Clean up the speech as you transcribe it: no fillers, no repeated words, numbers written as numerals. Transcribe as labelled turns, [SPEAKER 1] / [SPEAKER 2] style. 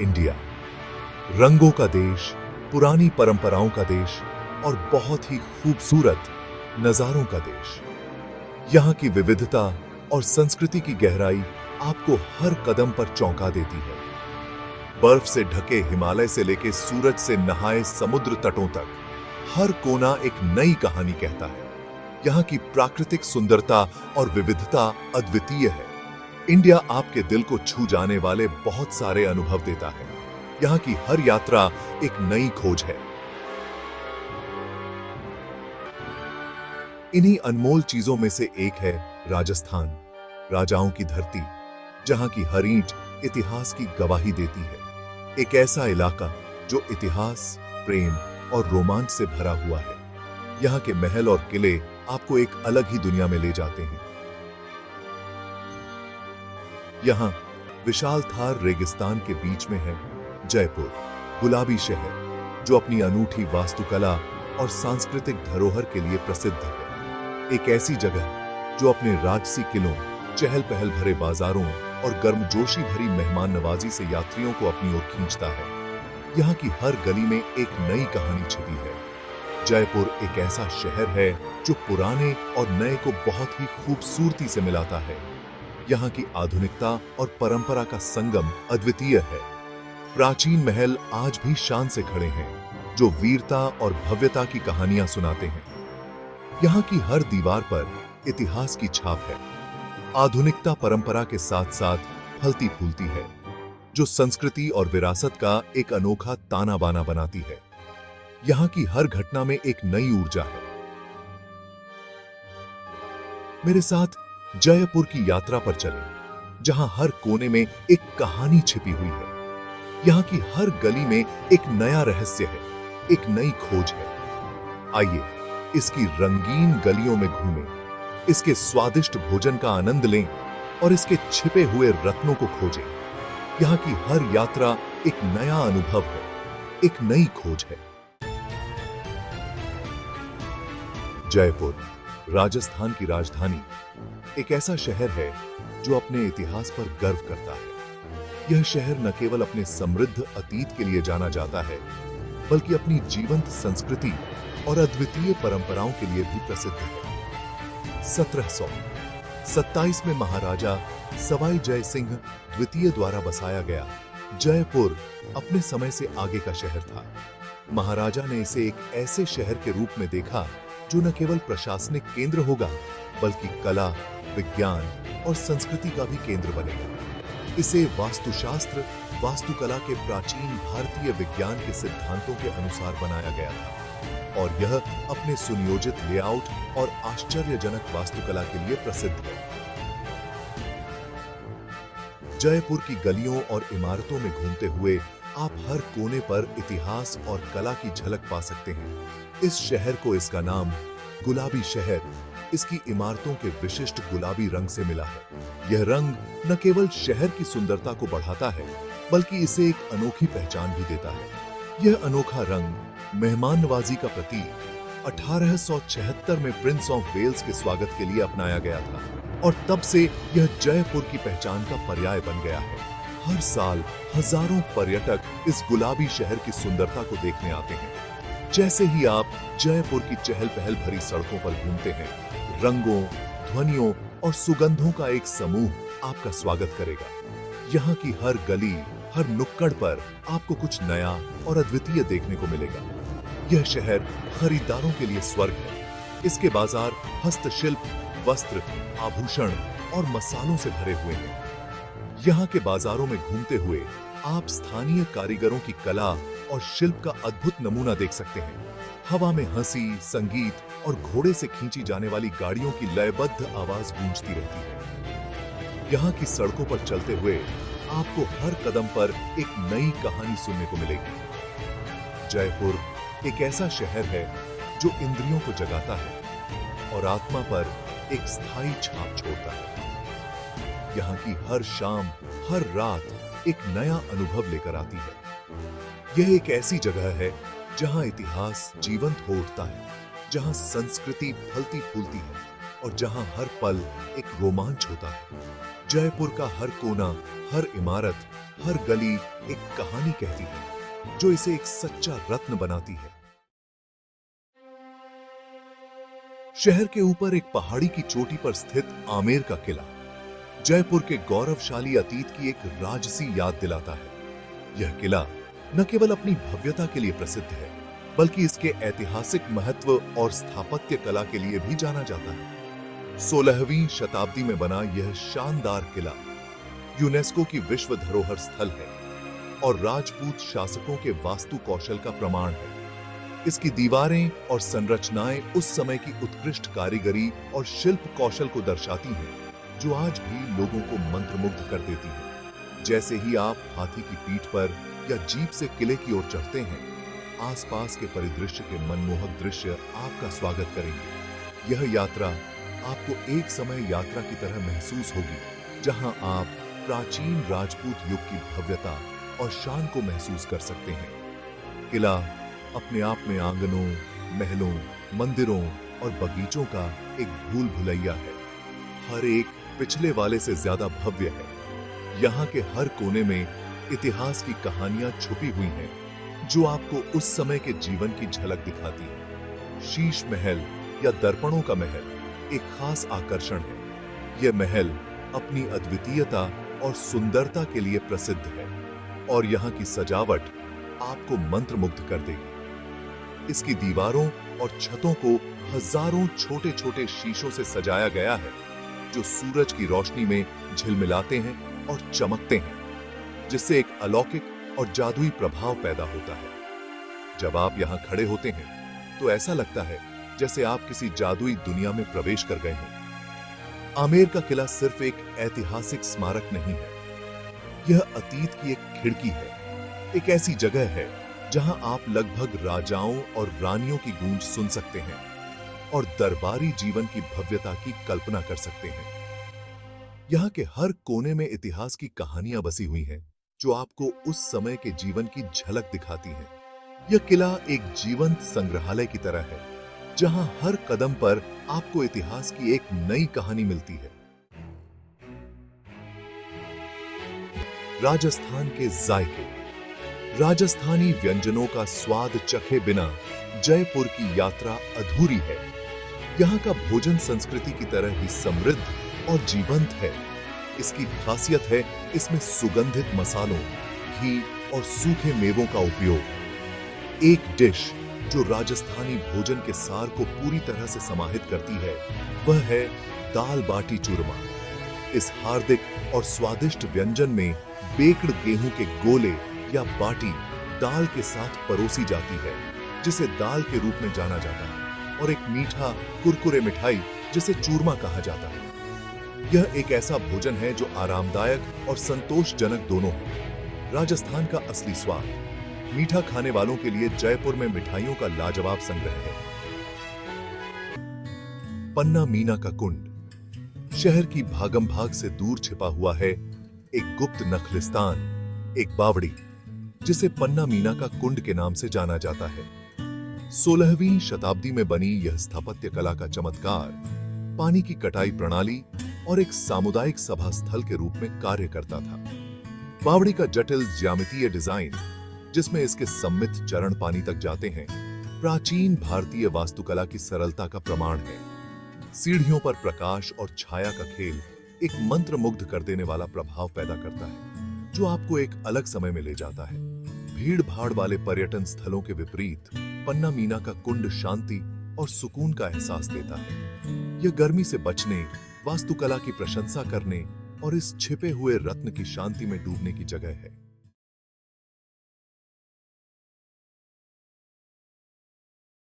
[SPEAKER 1] India, रंगों का देश, पुरानी परंपराओं का देश और बहुत ही खूबसूरत नजारों का देश। यहाँ की विविधता और संस्कृति की गहराई आपको हर कदम पर चौंका देती है। बर्फ से ढके हिमालय से लेकर सूरज से नहाए समुद्र तटों तक हर कोना एक नई कहानी कहता है। यहाँ की प्राकृतिक सुंदरता और विविधता अद्वितीय है। इंडिया आपके दिल को छू जाने वाले बहुत सारे अनुभव देता है। यहाँ की हर यात्रा एक नई खोज है। इन्हीं अनमोल चीजों में से एक है राजस्थान, राजाओं की धरती, जहां की हर ईंट इतिहास की गवाही देती है। एक ऐसा इलाका जो इतिहास, प्रेम और रोमांच से भरा हुआ है। यहाँ के महल और किले आपको एक अलग ही दुनिया में ले जाते हैं। यहाँ विशाल थार रेगिस्तान के बीच में है जयपुर, गुलाबी शहर जो अपनी अनूठी वास्तुकला और सांस्कृतिक धरोहर के लिए प्रसिद्ध है। एक ऐसी जगह जो अपने राजसी किलों, चहल पहल भरे बाजारों और गर्मजोशी भरी मेहमान नवाजी से यात्रियों को अपनी ओर खींचता है। यहाँ की हर गली में एक नई कहानी छिपी है। जयपुर एक ऐसा शहर है जो पुराने और नए को बहुत ही खूबसूरती से मिलाता है। यहाँ की आधुनिकता और परंपरा का संगम अद्वितीय है। प्राचीन महल आज भी शान से खड़े हैं, जो वीरता और भव्यता की कहानियां सुनाते हैं। यहाँ की हर दीवार पर इतिहास की छाप है। आधुनिकता परंपरा के साथ साथ फलती फूलती है, जो संस्कृति और विरासत का एक अनोखा ताना बाना बनाती है। यहाँ की हर घटना में एक नई ऊर्जा है। मेरे साथ जयपुर की यात्रा पर चलें, जहां हर कोने में एक कहानी छिपी हुई है। यहाँ की हर गली में एक नया रहस्य है, एक नई खोज है। आइए इसकी रंगीन गलियों में घूमें, इसके स्वादिष्ट भोजन का आनंद लें और इसके छिपे हुए रत्नों को खोजें। यहाँ की हर यात्रा एक नया अनुभव है, एक नई खोज है। जयपुर, राजस्थान की राजधानी, एक ऐसा शहर है जो अपने इतिहास पर गर्व करता है। यह शहर न केवल अपने समृद्ध अतीत के लिए जाना जाता है, बल्कि अपनी जीवंत संस्कृति और अद्वितीय परंपराओं के लिए भी प्रसिद्ध है। 1727 में महाराजा सवाई जय सिंह द्वितीय द्वारा बसाया गया जयपुर अपने समय से आगे का शहर था। महाराजा ने इसे एक ऐसे शहर के रूप में देखा जो न केवल प्रशासनिक केंद्र होगा, बल्कि कला, विज्ञान और संस्कृति का भी केंद्र बनेगा। इसे वास्तुशास्त्र, वास्तुकला के प्राचीन भारतीय विज्ञान के सिद्धांतों के अनुसार बनाया गया था और यह अपने सुनियोजित लेआउट और आश्चर्यजनक वास्तुकला के लिए प्रसिद्ध है। जयपुर की गलियों और इमारतों में घूमते हुए आप हर कोने पर इतिहास और कला की झलक पा सकते हैं। इस शहर को इसका नाम गुलाबी शहर इसकी इमारतों के विशिष्ट गुलाबी रंग से मिला है। यह रंग न केवल शहर की सुंदरता को बढ़ाता है, बल्कि इसे एक अनोखी पहचान भी देता है। यह अनोखा रंग मेहमान नवाजी का प्रतीक 1876 में प्रिंस ऑफ वेल्स के स्वागत के लिए अपनाया गया था और तब से यह जयपुर की पहचान का पर्याय बन गया है। हर साल हजारों पर्यटक इस गुलाबी शहर की सुंदरता को देखने आते हैं। जैसे ही आप जयपुर की चहल पहल भरी सड़कों पर घूमते हैं, रंगों, ध्वनियों और सुगंधों का एक समूह आपका स्वागत करेगा। यहाँ की हर गली, हर नुक्कड़ पर आपको कुछ नया और अद्वितीय देखने को मिलेगा। यह शहर खरीदारों के लिए स्वर्ग है। इसके बाजार हस्तशिल्प, वस्त्र, आभूषण और मसालों से भरे हुए हैं। यहाँ के बाजारों में घूमते हुए आप स्थानीय कारीगरों की कला और शिल्प का अद्भुत नमूना देख सकते हैं। हवा में हंसी, संगीत और घोड़े से खींची जाने वाली गाड़ियों की लयबद्ध आवाज गूंजती रहती है। यहाँ की सड़कों पर चलते हुए आपको हर कदम पर एक नई कहानी सुनने को मिलेगी। जयपुर एक ऐसा शहर है जो इंद्रियों को जगाता है और आत्मा पर एक स्थायी छाप छोड़ता है। यहाँ की हर शाम, हर रात एक नया अनुभव लेकर आती है। यह एक ऐसी जगह है जहां इतिहास जीवंत हो उठता है, जहां संस्कृति फलती फूलती है और जहां हर पल एक रोमांच होता है। जयपुर का हर कोना, हर इमारत, हर गली एक कहानी कहती है, जो इसे एक सच्चा रत्न बनाती है। शहर के ऊपर एक पहाड़ी की चोटी पर स्थित आमेर का किला जयपुर के गौरवशाली अतीत की एक राजसी याद दिलाता है। यह किला न केवल अपनी भव्यता के लिए प्रसिद्ध है, बल्कि इसके ऐतिहासिक महत्व और स्थापत्य कला के लिए भी जाना जाता है। 16वीं शताब्दी में बना यह शानदार किला यूनेस्को की विश्व धरोहर स्थल है और राजपूत शासकों के वास्तु कौशल का प्रमाण है। इसकी दीवारें और संरचनाएं उस समय की उत्कृष्ट कारीगरी और शिल्प कौशल को दर्शाती हैं, जो आज भी लोगों को मंत्रमुग्ध कर देती है। जैसे ही आप हाथी की पीठ पर या जीप से किले की ओर चढ़ते हैं, आसपास के परिदृश्य के मनमोहक दृश्य आपका स्वागत करेंगे। यह यात्रा आपको एक समय यात्रा की तरह महसूस होगी, जहां आप प्राचीन राजपूत युग की भव्यता और शान को महसूस कर सकते हैं। किला अपने आप में आंगनों, महलों, मंदिरों और बगीचों का एक भूल भुलैया है। हर एक पिछले वाले से ज्यादा भव्य है। यहाँ के हर कोने में इतिहास की कहानियां छुपी हुई हैं, जो आपको उस समय के जीवन की झलक दिखाती है। शीश महल या दर्पणों का महल एक खास आकर्षण है। यह महल अपनी अद्वितीयता और सुंदरता के लिए प्रसिद्ध है और यहाँ की सजावट आपको मंत्रमुग्ध कर देगी। इसकी दीवारों और छतों को हजारों छोटे छोटे शीशों से सजाया गया है, जो सूरज की रोशनी में झिलमिलाते हैं और चमकते हैं, जिससे एक अलौकिक और जादुई प्रभाव पैदा होता है। जब आप यहाँ खड़े होते हैं, तो ऐसा लगता है जैसे आप किसी जादुई दुनिया में प्रवेश कर गए हैं। आमेर का किला सिर्फ एक ऐतिहासिक स्मारक नहीं है, यह अतीत की एक खिड़की है, एक ऐसी जगह है जहां आप लगभग राजाओं और रानियों की गूंज सुन सकते हैं और दरबारी जीवन की भव्यता की कल्पना कर सकते हैं। यहाँ के हर कोने में इतिहास की कहानियां बसी हुई हैं, जो आपको उस समय के जीवन की झलक दिखाती हैं। यह किला एक जीवंत संग्रहालय की तरह है, जहां हर कदम पर आपको इतिहास की एक नई कहानी मिलती है। राजस्थान के जायके। राजस्थानी व्यंजनों का स्वाद चखे बिना जयपुर की यात्रा अधूरी है। यहाँ का भोजन संस्कृति की तरह ही समृद्ध और जीवंत है। इसकी खासियत है इसमें सुगंधित मसालों, घी और सूखे मेवों का उपयोग। एक डिश जो राजस्थानी भोजन के सार को पूरी तरह से समाहित करती है, वह है दाल बाटी चूरमा। इस हार्दिक और स्वादिष्ट व्यंजन में बेक्ड गेहूं के गोले या बाटी दाल के साथ परोसी जाती है, जिसे दाल के रूप में जाना जाता है, और एक मीठा कुरकुरे मिठाई जिसे चूरमा कहा जाता है। यह एक ऐसा भोजन है जो आरामदायक और संतोषजनक दोनों है। राजस्थान का असली स्वाद। मीठा खाने वालों के लिए जयपुर में मिठाइयों का लाजवाब संग्रह है। पन्ना मीना का कुंड शहर की भागम भाग से दूर छिपा हुआ है एक गुप्त नखलिस्तान, एक बावड़ी, जिसे पन्ना मीना का कुंड के नाम से जाना जाता है। 16वीं शताब्दी में बनी यह स्थापत्य कला का चमत्कार पानी की कटाई प्रणाली और एक सामुदायिक सभा स्थल के रूप में कार्य करता था। बावड़ी का जटिल ज्यामितीय डिजाइन, जिसमें इसके सम्मित चरण पानी तक जाते हैं, प्राचीन भारतीय वास्तुकला की सरलता का प्रमाण है। सीढ़ियों पर प्रकाश और छाया का खेल एक मंत्रमुग्ध कर देने वाला प्रभाव पैदा करता है, जो आपको एक अलग समय में ले जाता है। भीड़ भाड़ वाले पर्यटन स्थलों के विपरीत पन्ना मीना का कुंड शांति और सुकून का एहसास देता है। यह गर्मी से बचने, वास्तुकला की प्रशंसा करने और इस छिपे हुए रत्न की शांति में डूबने की जगह है।